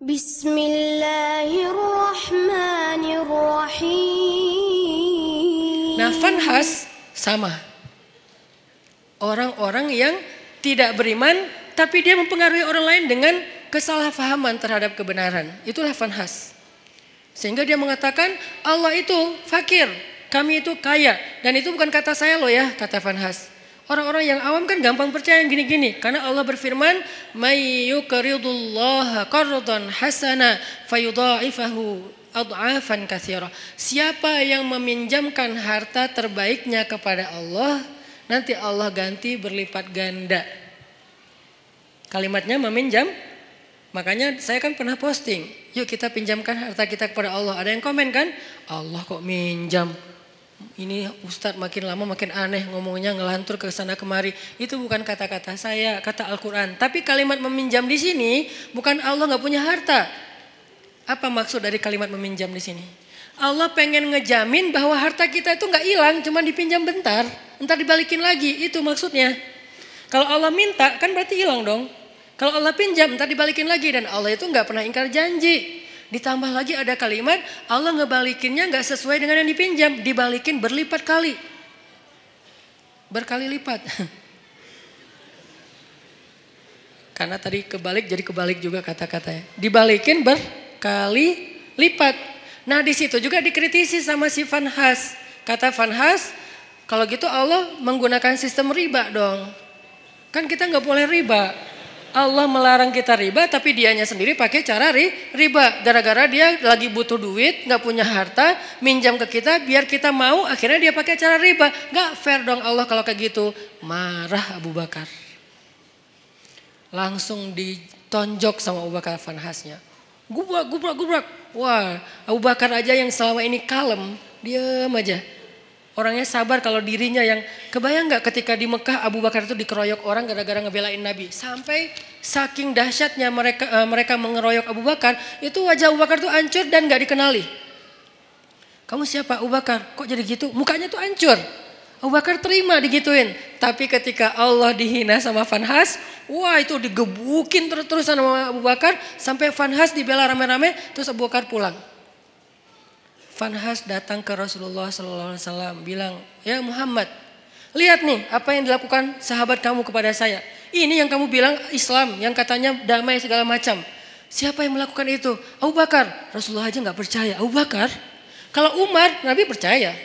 Bismillahirrahmanirrahim. Nah, fanhas sama. Orang-orang yang tidak beriman tapi dia mempengaruhi orang lain dengan kesalahpahaman terhadap kebenaran. Itulah fanhas. Sehingga dia mengatakan Allah itu fakir, kami itu kaya. Dan itu bukan kata saya loh ya, kata fanhas. Orang-orang yang awam kan gampang percaya yang gini-gini. Karena Allah berfirman, "May yuqridullaha qardan hasana fayudha'ifahu ad'afan katsira." Siapa yang meminjamkan harta terbaiknya kepada Allah, nanti Allah ganti berlipat ganda. Kalimatnya meminjam. Makanya saya kan pernah posting, yuk kita pinjamkan harta kita kepada Allah. Ada yang komen kan, Allah kok minjam. Ini Ustadz makin lama makin aneh ngomongnya, ngelantur ke sana kemari. Itu bukan kata-kata saya, kata Al-Quran. Tapi kalimat meminjam di sini bukan Allah nggak punya harta. Apa maksud dari kalimat meminjam di sini? Allah pengen ngejamin bahwa harta kita itu nggak hilang, cuma dipinjam bentar, entar dibalikin lagi. Itu maksudnya. Kalau Allah minta kan berarti hilang dong. Kalau Allah pinjam entar dibalikin lagi, dan Allah itu nggak pernah ingkar janji. Ditambah lagi ada kalimat Allah ngebalikinnya gak sesuai dengan yang dipinjam. Dibalikin berlipat kali. Berkali lipat. Karena tadi kebalik jadi kebalik juga kata-katanya. Dibalikin berkali lipat. Nah di situ juga dikritisi sama si fanhas. Kata fanhas, kalau gitu Allah menggunakan sistem riba dong. Kan kita gak boleh riba. Allah melarang kita riba, tapi dianya sendiri pakai cara riba. Gara-gara dia lagi butuh duit, gak punya harta, minjam ke kita biar kita mau, akhirnya dia pakai cara riba. Gak fair dong Allah kalau kayak gitu. Marah Abu Bakar. Langsung ditonjok sama Abu Bakar fanhasnya. Gubrak. Wah, Abu Bakar aja yang selama ini kalem, diam aja. Orangnya sabar kalau dirinya yang kebayang gak ketika di Mekah Abu Bakar itu dikeroyok orang gara-gara ngebelain Nabi. Sampai saking dahsyatnya mereka mengeroyok Abu Bakar, itu wajah Abu Bakar tuh hancur dan gak dikenali. Kamu siapa Abu Bakar? Kok jadi gitu? Mukanya tuh hancur. Abu Bakar terima digituin. Tapi ketika Allah dihina sama fanhas, wah itu digebukin terus-terusan sama Abu Bakar. Sampai fanhas dibela rame-rame, terus Abu Bakar pulang. Fanhas datang ke Rasulullah SAW bilang, ya Muhammad, lihat nih apa yang dilakukan sahabat kamu kepada saya. Ini yang kamu bilang Islam, yang katanya damai segala macam. Siapa yang melakukan itu? Abu Bakar. Rasulullah aja gak percaya. Abu Bakar? Kalau Umar, Nabi percaya.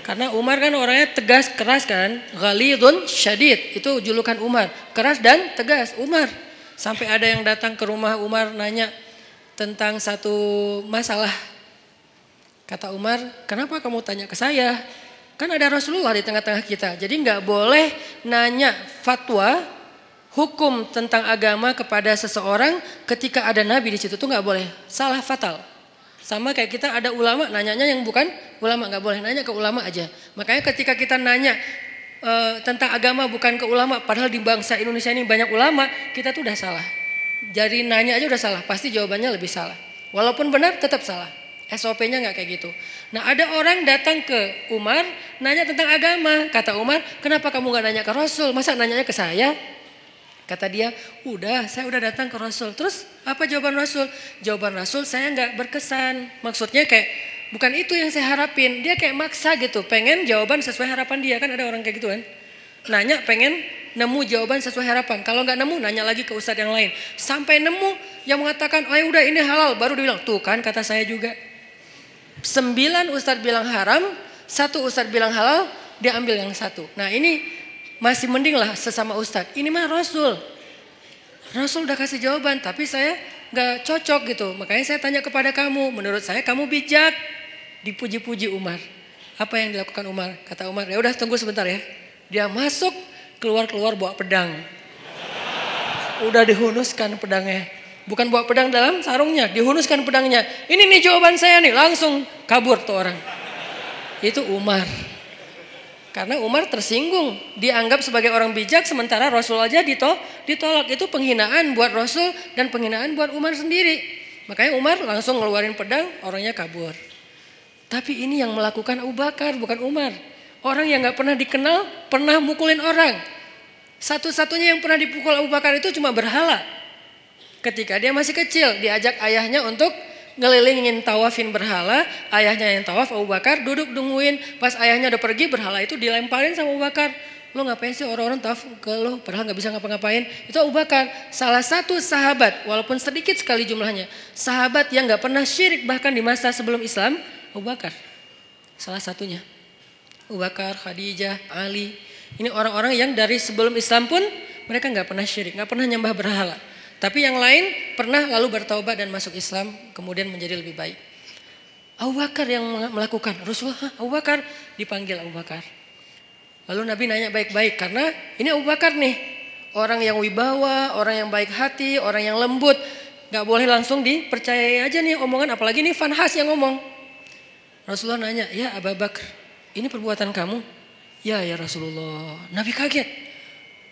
Karena Umar kan orangnya tegas, keras kan. Ghalidun syadid, itu julukan Umar. Keras dan tegas, Umar. Sampai ada yang datang ke rumah Umar nanya tentang satu masalah. Kata Umar, kenapa kamu tanya ke saya? Kan ada Rasulullah di tengah-tengah kita. Jadi gak boleh nanya fatwa, hukum tentang agama kepada seseorang ketika ada Nabi di situ. Tuh gak boleh, salah fatal. Sama kayak kita ada ulama, nanyanya yang bukan ulama. Gak boleh nanya ke ulama aja. Makanya ketika kita nanya tentang agama bukan ke ulama, padahal di bangsa Indonesia ini banyak ulama, kita tuh udah salah. Jadi nanya aja udah salah, pasti jawabannya lebih salah. Walaupun benar tetap salah. SOP-nya gak kayak gitu. Nah ada orang datang ke Umar, nanya tentang agama. Kata Umar, kenapa kamu gak nanya ke Rasul? Masa nanyanya ke saya? Kata dia, saya udah datang ke Rasul. Terus apa jawaban Rasul? Jawaban Rasul saya gak berkesan. Maksudnya kayak bukan itu yang saya harapin. Dia kayak maksa gitu, pengen jawaban sesuai harapan dia. Kan ada orang kayak gitu kan. Nanya pengen nemu jawaban sesuai harapan. Kalau nggak nemu nanya lagi ke ustadz yang lain. Sampai nemu yang mengatakan oh ya udah ini halal. Baru dia bilang tuh kan kata saya juga. 9 ustadz bilang haram. 1 ustadz bilang halal. Dia ambil yang 1. Nah ini masih mending lah sesama ustadz. Ini mah Rasul. Rasul udah kasih jawaban. Tapi saya nggak cocok gitu. Makanya saya tanya kepada kamu. Menurut saya kamu bijak. Dipuji-puji Umar. Apa yang dilakukan Umar? Kata Umar ya udah tunggu sebentar ya. Dia masuk, keluar bawa pedang. Udah dihunuskan pedangnya. Bukan bawa pedang dalam sarungnya, dihunuskan pedangnya. Ini nih jawaban saya nih, langsung kabur tuh orang. Itu Umar. Karena Umar tersinggung, dianggap sebagai orang bijak sementara Rasul aja ditolak. Itu penghinaan buat Rasul dan penghinaan buat Umar sendiri. Makanya Umar langsung ngeluarin pedang, orangnya kabur. Tapi ini yang melakukan Abu Bakar, bukan Umar. Orang yang gak pernah dikenal, pernah mukulin orang. Satu-satunya yang pernah dipukul Abu Bakar itu cuma berhala. Ketika dia masih kecil, diajak ayahnya untuk ngelilingin tawafin berhala. Ayahnya yang tawaf, Abu Bakar duduk nungguin. Pas ayahnya udah pergi, berhala itu dilemparin sama Abu Bakar. Lo ngapain sih orang-orang tawaf ke lo, padahal gak bisa ngapa-ngapain. Itu Abu Bakar, salah satu sahabat, walaupun sedikit sekali jumlahnya, sahabat yang gak pernah syirik bahkan di masa sebelum Islam, Abu Bakar. Salah satunya. Abu Bakar, Khadijah, Ali. Ini orang-orang yang dari sebelum Islam pun mereka gak pernah syirik, gak pernah nyembah berhala. Tapi yang lain pernah lalu bertaubat dan masuk Islam, kemudian menjadi lebih baik. Abu Bakar yang melakukan. Rasulullah, Abu Bakar, dipanggil Abu Bakar. Lalu Nabi nanya baik-baik, karena ini Abu Bakar nih, orang yang wibawa, orang yang baik hati, orang yang lembut. Gak boleh langsung dipercayai aja nih omongan, apalagi nih Fanhas yang ngomong. Rasulullah nanya, ya Abu Bakar, ini perbuatan kamu? Ya Rasulullah. Nabi kaget.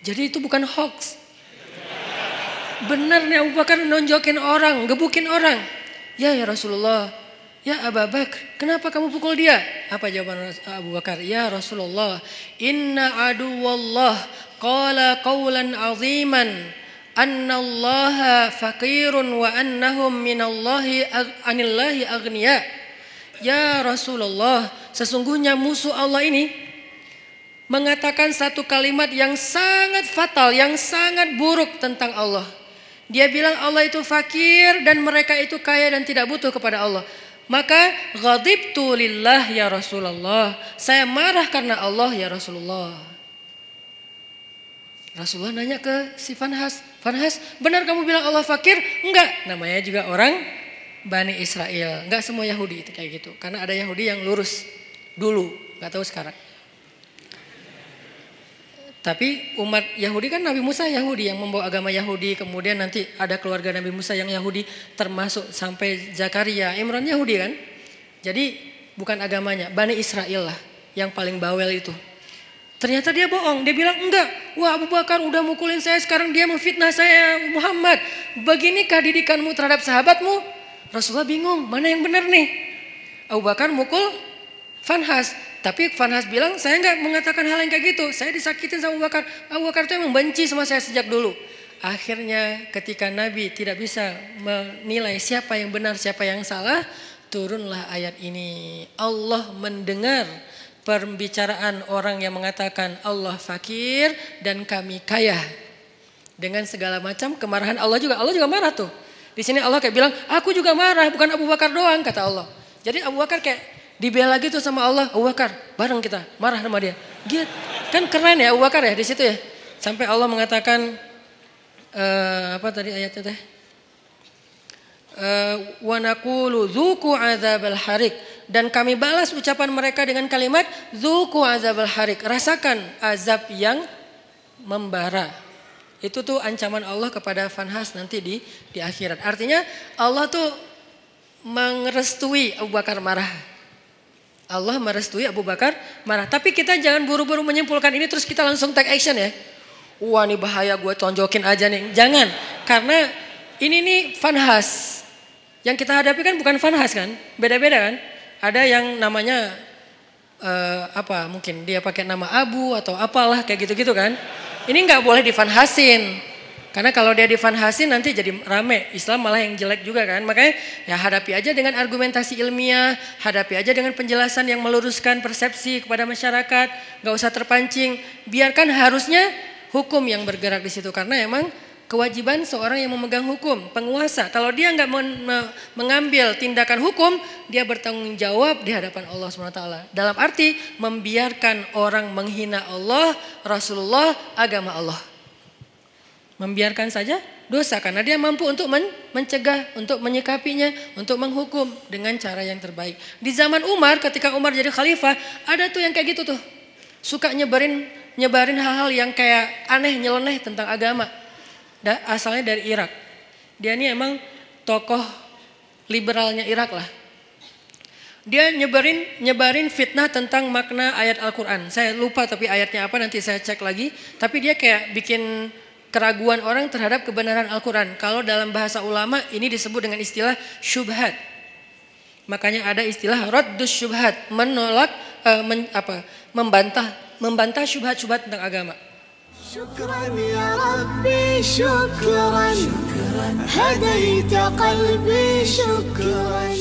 Jadi itu bukan hoax. Benar nih Abu Bakar nonjokin orang, gebukin orang. Ya Rasulullah. Ya Abu Bakar, kenapa kamu pukul dia? Apa jawaban Abu Bakar? Ya Rasulullah, inna aduwallah qala qawlan aziman annallaha faqirun wa annahum anillahi aghniya. Ya Rasulullah, sesungguhnya musuh Allah ini mengatakan satu kalimat yang sangat fatal, yang sangat buruk tentang Allah. Dia bilang Allah itu fakir dan mereka itu kaya dan tidak butuh kepada Allah. Maka ghadibtu lillah ya Rasulullah. Saya marah karena Allah ya Rasulullah. Rasulullah nanya ke si Fanhas. Fanhas, benar kamu bilang Allah fakir? Enggak. Namanya juga orang Bani Israel. Enggak semua Yahudi itu kayak gitu. Karena ada Yahudi yang lurus dulu. Enggak tahu sekarang. Tapi umat Yahudi kan Nabi Musa Yahudi yang membawa agama Yahudi. Kemudian nanti ada keluarga Nabi Musa yang Yahudi termasuk sampai Zakaria. Imran Yahudi kan. Jadi bukan agamanya. Bani Israel lah yang paling bawel itu. Ternyata dia bohong. Dia bilang enggak. Wah Abu Bakar udah mukulin saya. Sekarang dia memfitnah saya Muhammad. Beginikah didikanmu terhadap sahabatmu? Rasulullah bingung. Mana yang benar nih? Abu Bakar mukul Fanhas. Tapi Fanhas bilang, saya nggak mengatakan hal yang kayak gitu. Saya disakitin sama Abu Bakar. Abu Bakar itu emang benci sama saya sejak dulu. Akhirnya ketika Nabi tidak bisa menilai siapa yang benar, siapa yang salah, turunlah ayat ini. Allah mendengar pembicaraan orang yang mengatakan Allah fakir dan kami kaya. Dengan segala macam kemarahan Allah juga marah tuh. Di sini Allah kayak bilang, aku juga marah, bukan Abu Bakar doang, kata Allah. Jadi Abu Bakar kayak dibela gitu sama Allah. Abu Bakar, bareng kita marah sama dia. Gitu. Kan keren ya Abu Bakar ya di situ ya. Sampai Allah mengatakan apa tadi ayatnya teh? Wa naqulu dzuqu adzabal harik, dan kami balas ucapan mereka dengan kalimat dzuqu adzabal harik, rasakan azab yang membara. Itu tuh ancaman Allah kepada Fanhas nanti di akhirat. Artinya Allah tuh merestui Abu Bakar marah. Allah merestui Abu Bakar marah. Tapi kita jangan buru-buru menyimpulkan ini terus kita langsung take action ya. Wah ini bahaya, gue tonjokin aja nih. Jangan, karena ini nih Fanhas. Yang kita hadapi kan bukan Fanhas kan, beda-beda kan. Ada yang namanya mungkin dia pakai nama Abu atau apalah kayak gitu-gitu kan. Ini nggak boleh difanhasin. Karena kalau dia difanhasin nanti jadi rame. Islam malah yang jelek juga kan. Makanya ya hadapi aja dengan argumentasi ilmiah. Hadapi aja dengan penjelasan yang meluruskan persepsi kepada masyarakat. Gak usah terpancing. Biarkan harusnya hukum yang bergerak di situ. Karena emang kewajiban seorang yang memegang hukum. Penguasa. Kalau dia gak mengambil tindakan hukum. Dia bertanggung jawab di hadapan Allah SWT. Dalam arti membiarkan orang menghina Allah, Rasulullah, agama Allah. Membiarkan saja dosa karena dia mampu untuk mencegah, untuk menyikapinya, untuk menghukum dengan cara yang terbaik. Di zaman Umar, ketika Umar jadi khalifah, ada tuh yang kayak gitu tuh. Suka nyebarin hal-hal yang kayak aneh, nyeleneh tentang agama. Asalnya dari Irak. Dia ini emang tokoh liberalnya Irak lah. Dia nyebarin fitnah tentang makna ayat Al-Quran. Saya lupa tapi ayatnya apa, nanti saya cek lagi. Tapi dia kayak bikin keraguan orang terhadap kebenaran Al-Quran. Kalau dalam bahasa ulama ini disebut dengan istilah syubhat. Makanya ada istilah raddus syubhat, menolak, membantah syubhat-syubhat tentang agama. شكرا يا ربي شكرا هديت قلبي شكرا